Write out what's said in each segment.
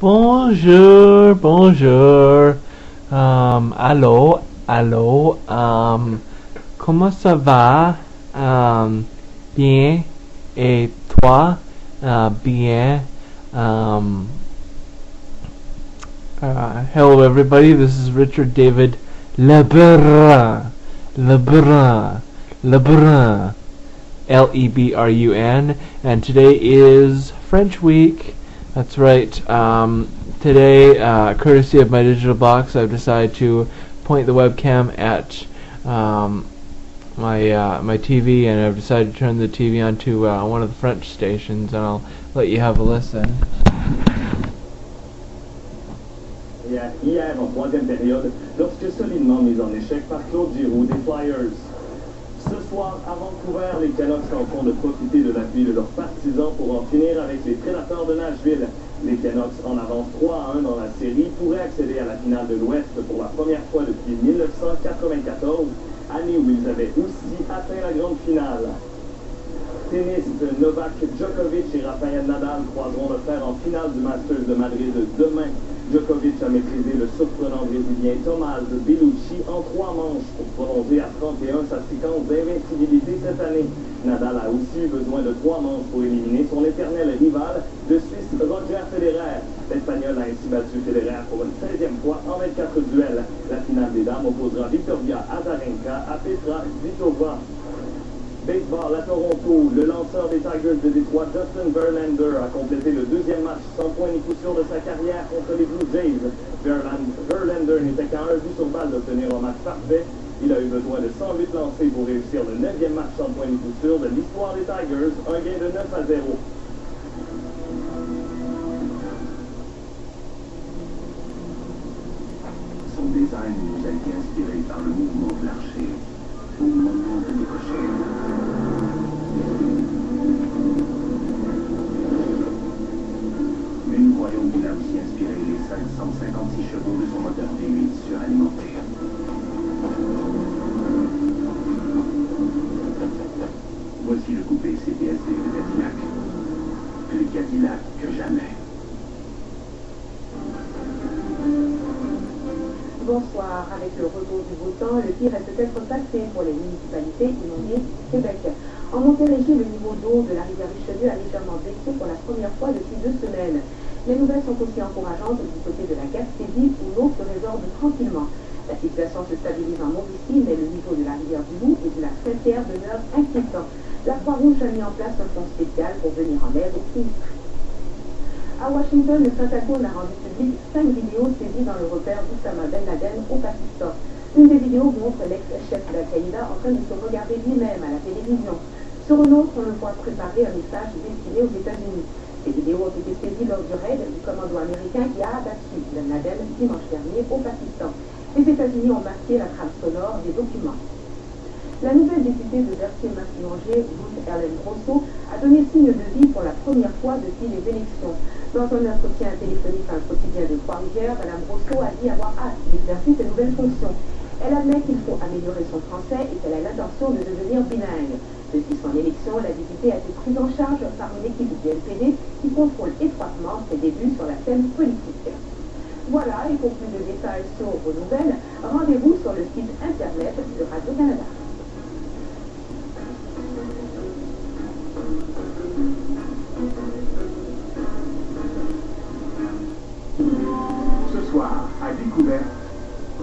Bonjour, bonjour. Allô, allô. Comment ça va? Bien. Et toi? Bien. Um, Hello, everybody. This is Richard David Lebrun. Lebrun. Lebrun. Lebrun. And today is French Week. That's right. Today, courtesy of my digital box, I've decided to point the webcam at my TV, and I've decided to turn the TV onto one of the French stations, and I'll let you have a listen. Hier, en troisième période, lorsque solidement mis en échec par Claude Giroux des Flyers. Ce soir, à Vancouver, les Canucks tenteront de profiter de l'appui de leurs partisans pour en finir avec les Prédateurs de Nashville. Les Canucks, en avance 3-1 dans la série, pourraient accéder à la finale de l'Ouest pour la première fois depuis 1994, année où ils avaient aussi atteint la grande finale. Tennis, Novak Djokovic et Rafael Nadal croiseront le fer en finale du Masters de Madrid demain. Djokovic a maîtrisé le surprenant brésilien Tomás Bellucci en 3 manches pour prolonger à 31 sa séquence d'invincibilité cette année. Nadal a aussi eu besoin de 3 manches pour éliminer son éternel rival, le Suisse Roger Federer. L'Espagnol a ainsi battu Federer pour une 16e fois en 24 duels. La finale des dames opposera Victoria Azarenka à Petra Kvitova. Baseball à Toronto, le lanceur des Tigers de Détroit, Justin Verlander, a complété le 2e match sans point ni coup sûr de sa carrière contre les Blue Jays. Verlander n'était qu'à un but sur balle d'obtenir un match parfait. Il a eu besoin de 108 lancés pour réussir le 9e match sans point ni coup sûr de l'histoire des Tigers, un gain de 9-0. Son design nous a été inspiré par le mouvement de l'archer au moment de décocher. Mais nous croyons qu'il a aussi inspiré les 556 chevaux de son moteur V8 suralimenté. Voici le coupé CTSV de Cadillac. Plus Cadillac que jamais. Bonsoir. Avec le retour du beau temps, le pire est peut-être passé pour les municipalités inondées du Québec. En Montérégie, le niveau d'eau de la rivière Richelieu a légèrement baissé pour la première fois depuis 2 semaines. Les nouvelles sont aussi encourageantes du côté de la Gaspésie, où l'eau se résorbe tranquillement. La situation se stabilise en Mauricie, mais le niveau de la rivière du Loup et de la Saint-Pierre demeure inquiétant. La Croix-Rouge a mis en place un fonds spécial pour venir en aide aux sinistrés. À Washington, le Pentagone a rendu public 5 vidéos saisies dans le repère d'Oussama Ben Laden au Pakistan. Une des vidéos montre l'ex-chef d'Al-Qaïda en train de se regarder lui-même à la télévision. Sur une autre, on le voit préparer un message destiné aux États-Unis. Ces vidéos ont été saisies lors du raid du commando américain qui a abattu Ben Laden dimanche dernier au Pakistan. Les États-Unis ont masqué la trame sonore des documents. La nouvelle députée de Berthier-Massignanger, Ruth Ellen Grosso, a donné signe de vie pour la première fois depuis les élections. Dans un entretien téléphonique à un quotidien de Trois-Rivières, Mme Grosso a dit avoir hâte d'exercer ses nouvelles fonctions. Elle admet qu'il faut améliorer son français et qu'elle a l'intention de devenir bilingue. Depuis son élection, la députée a été prise en charge par une équipe du NPD qui contrôle étroitement ses débuts sur la scène politique. Voilà, et pour plus de détails sur vos nouvelles, rendez-vous sur le site internet de Radio-Canada. Ce soir, à Découverte,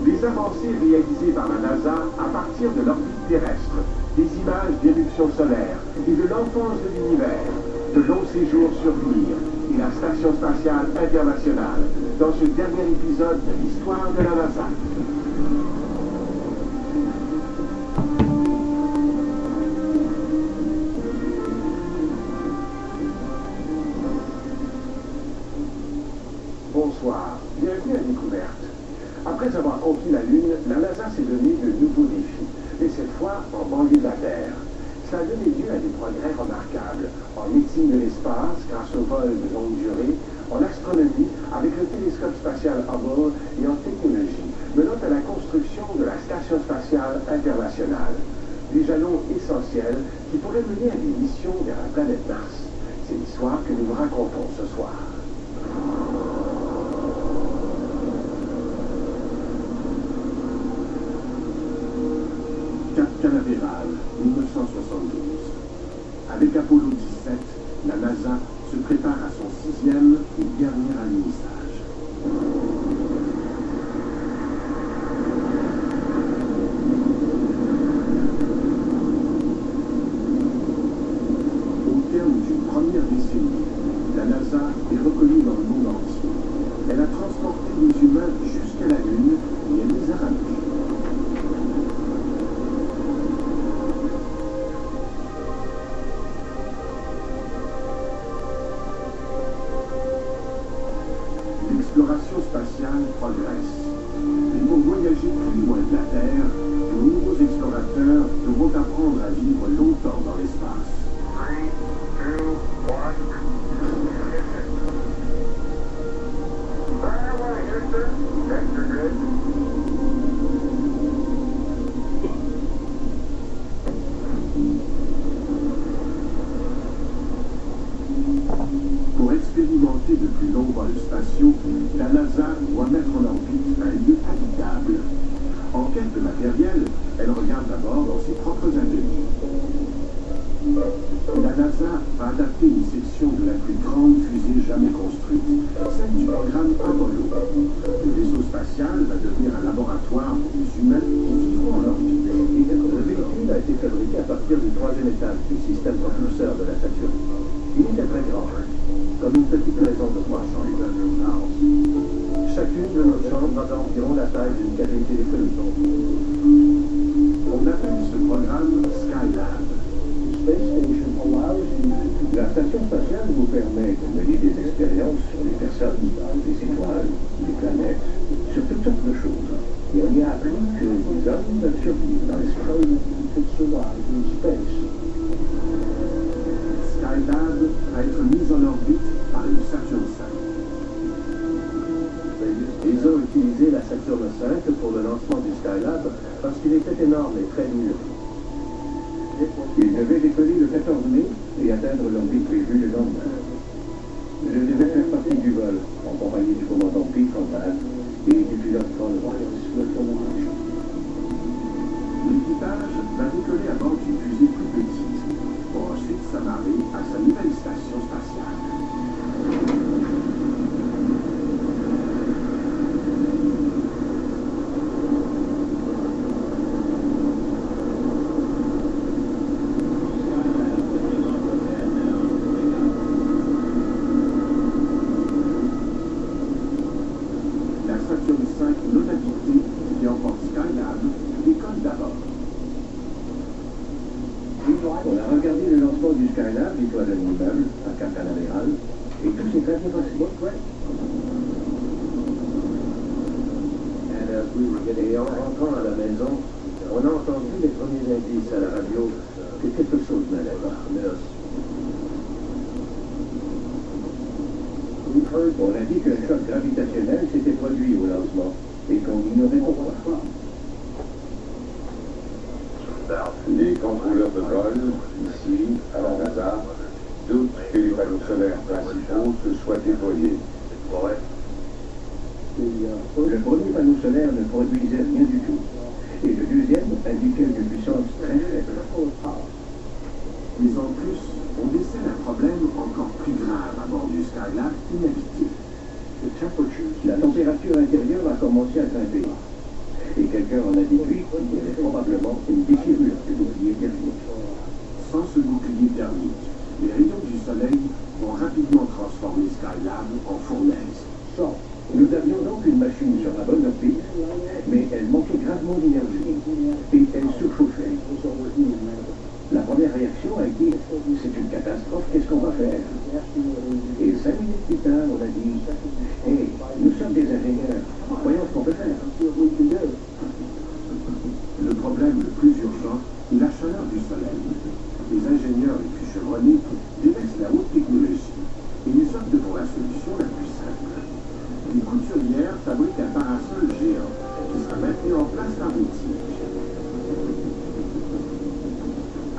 des avancées réalisées par la NASA à partir de l'orbite terrestre, des images d'éruptions solaires et de l'enfance de l'univers, de longs séjours sur Mir et la Station spatiale internationale, dans ce dernier épisode de l'histoire de la NASA. Bonsoir, bienvenue à Découverte. Après avoir conquis la Lune, la NASA s'est donné de nouveaux défis, et cette fois en banlieue de la Terre. Ça a donné lieu à des progrès remarquables en médecine de l'espace grâce au vol de longue durée, en astronomie avec le télescope spatial Hubble et en technologie, menant à la construction de la Station spatiale internationale. Des jalons essentiels qui pourraient mener à des missions vers la planète Mars. C'est l'histoire que nous vous racontons ce soir. prépare à son 6e et dernier alunissage. Au terme d'une première décennie, la NASA est reconnue dans le monde entier. Elle a transporté les humains jusqu'à la Lune et elle les a ramenés. L'exploration spatiale progresse. Et pour voyager plus loin de la Terre, de nouveaux explorateurs devront apprendre à vivre longtemps dans l'espace. 3, 2, 1. Fire away, Houston. Vector grid. Pour expérimenter de plus longs vols spatiaux, la NASA doit mettre en orbite un lieu habitable. En quête de matériel, elle regarde d'abord dans ses propres ateliers. La NASA va adapter une section de la plus grande fusée jamais construite, celle du programme Apollo. Le vaisseau spatial va devenir un laboratoire pour les humains qui vivront en orbite. Le véhicule a été fabriqué à partir du 3e étage du système propulseur de la Saturne. Il était très grand, comme une petite maison de 300 litres. Chacune de nos chambres a environ la taille d'une cabine téléphonique. On appelle ce programme Skylab. La station spatiale vous permet de mener des expériences sur les personnes, les étoiles, les planètes, sur toutes sortes de choses. Et on y a appris que les hommes peuvent survivre dans l'espace. Skylab va être mise en orbite par une Saturn V. Ils ont utilisé la Saturn V pour le lancement du Skylab parce qu'il était énorme et très dur. Ils devaient décoller le 14 mai et atteindre l'orbite prévue le lendemain. Je devais faire partie du vol, en compagnie du commandant Pete Conrad et du pilote Paul Royce. L'équipage va décoller à bord d'une fusée plus petite, pour ensuite s'amarrer à sa nouvelle station spatiale. La Saturn V non habitée qui emporte Skylab décolle d'abord. On a regardé le lancement du Skylab, l'étoile d'un immeuble, à Cap Canaveral, et tout s'est très bien passé. Et en rentrant à la maison, on a entendu les premiers indices à la radio que quelque chose n'allait pas. On a dit qu'un choc gravitationnel s'était produit au lancement et qu'on ignorait pourquoi. Les contrôleurs de vol, ici, à la NASA, doutent que les panneaux solaires principaux se soient déployés. Le premier panneau solaire ne produisait rien du tout. Et le deuxième indiquait une puissance très faible. Mais en plus, on décèle un problème encore plus grave à bord du Skylab inhabité. La température intérieure a commencé à grimper. Et quelqu'un en a déduit qu'il y avait probablement une déchirure du bouclier thermique. Sans ce bouclier thermique, les rayons du soleil vont rapidement transformer Skylab en fournaise. Nous avions donc une machine sur la bonne orbite, mais elle manquait gravement d'énergie et elle surchauffait. La première réaction a été « c'est une catastrophe, qu'est-ce qu'on va faire ?» Et 5 minutes plus tard, on a dit « Hé, nous sommes des ingénieurs, voyons ce qu'on peut faire. » Le problème le plus urgent est la chaleur du soleil. Les ingénieurs les plus chevronnés délaissent la haute technologie et ils optent pour la solution la plus simple. Les couturières fabriquent un parasol géant qui sera maintenu en place par des tiges.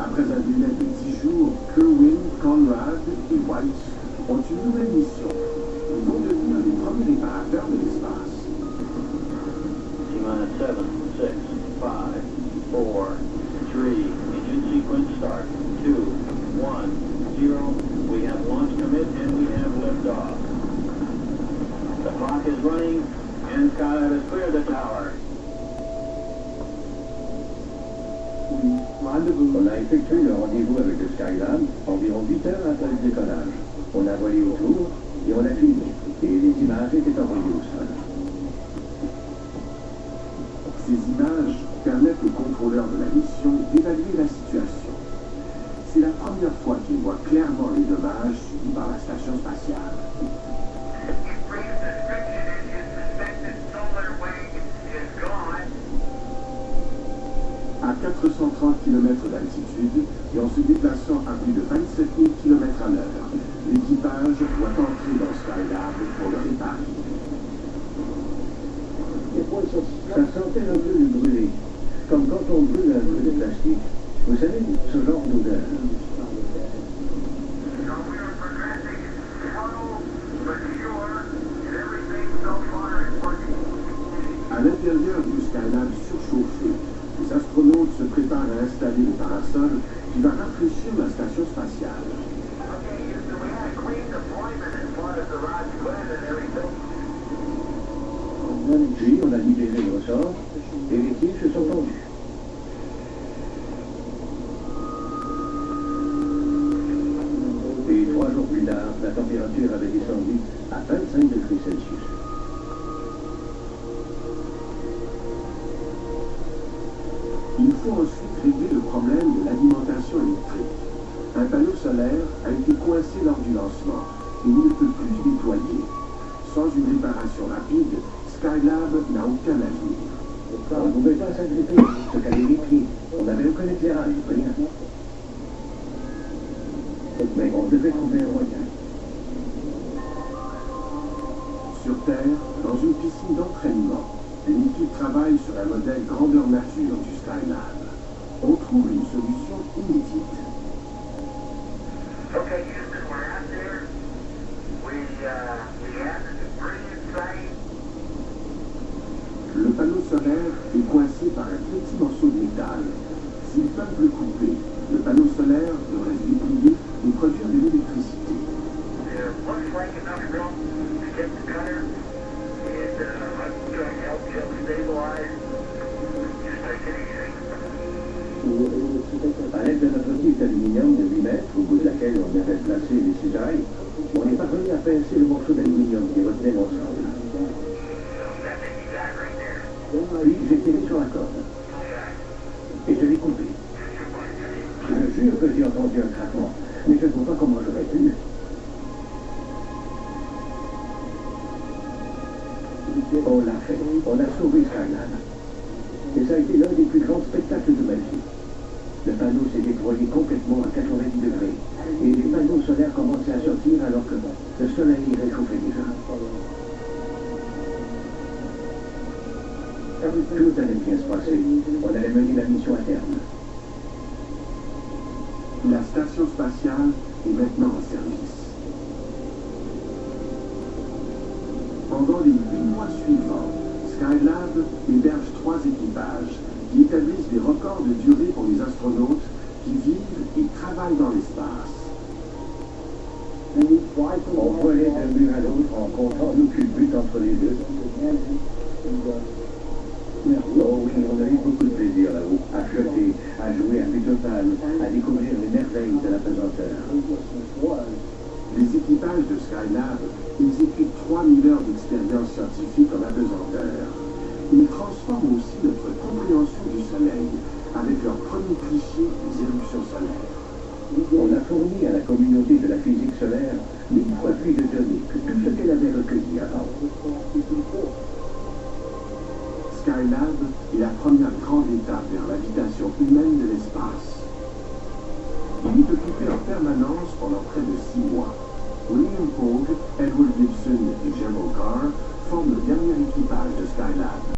Après un délai de 10 jours, Kerwin, Conrad et White ont une nouvelle mission. Ils vont devenir les premiers réparateurs de l'espace. T-minus 7, 6, 5, 4, 3, engine sequence start, 2, 1, 0. We have launch commit and we have liftoff. The clock is running, and Skylab has cleared the tower. On a effectué le rendez-vous avec le Skylab environ 8 heures après le décollage. On a volé autour et on a filmé. Et les images étaient envoyées au sol. Ces images permettent aux contrôleurs de la mission d'évaluer la situation. C'est la première fois qu'ils voient clairement les dommages subis par la station spatiale. À 430 km d'altitude et en se déplaçant à plus de 27 000 km/h, l'équipage doit entrer dans Skylab pour le réparer. Ça sentait un peu le brûlé, comme quand on brûle un peu de plastique. Vous savez, ce genre d'odeur. À l'intérieur du Skylab surchauffé, les astronautes se préparent à installer le parasol qui va rafraîchir la station spatiale. Puis on a libéré le ressort et les tiges se sont tendus. Et 3 jours plus tard, la température avait descendu à 25 degrés Celsius. Il faut ensuite régler le problème de l'alimentation électrique. Un panneau solaire a été coincé lors du lancement et il ne peut plus se déployer. Sans une réparation rapide, Skylab n'a aucun avenir. On ne pouvait pas s'agripper, se caler les pieds. On n'avait aucun éclairage, rien. Mais on devait trouver un moyen. Sur Terre, dans une piscine d'entraînement, une équipe travaille sur un modèle grandeur nature du Skylab. On trouve une solution inédite. Okay, Houston, we're out there. We have the debris inside. Le panneau solaire est coincé par un petit morceau de métal. S'ils peuvent le couper, le panneau solaire devrait se déplier et produire de l'électricité. There looks like enough room to get the cutter, and I'm trying to help Jim stabilize. Just take it easy. À l'aide de notre tige d'aluminium de 8 mètres, au bout de laquelle on avait placé les cisailles, on est parvenu à pincer le morceau d'aluminium qui retenait l'ensemble. Puis j'ai tiré sur la corde. Et je l'ai coupé. Je jure que j'ai entendu un craquement, mais je ne vois pas comment j'aurais pu. On l'a fait. On a sauvé Skylab. Et ça a été l'un des plus grands spectacles de ma vie. Le panneau s'est déployé complètement à 90 degrés. Et les panneaux solaires commençaient à sortir alors que le soleil réchauffait déjà. Tout allait bien se passer. On allait mener la mission à terme. La station spatiale est maintenant en service. Pendant les 8 mois suivants, Skylab héberge 3 équipages qui établissent des records de durée pour les astronautes qui vivent et travaillent dans l'espace. On volait d'un but à l'autre en comptant aucune but entre les deux. Oh oui, on a eu beaucoup de plaisir là-haut, à flotter, à jouer à Butopan, à découvrir les merveilles de la pesanteur. Les équipages de Skylab exécutent 3000 heures d'expérience scientifique en apesanteur. Ils transforment aussi notre compréhension du Soleil avec leur premier cliché des éruptions solaires. On a fourni à la communauté de la physique solaire 1000 fois plus de données que tout ce qu'elle avait recueilli avant. Skylab est la première grande étape vers l'habitation humaine de l'espace. Il est occupé en permanence pendant près de 6 mois. William Pogue, Edward Gibson et Gerald Carr forment le dernier équipage de Skylab.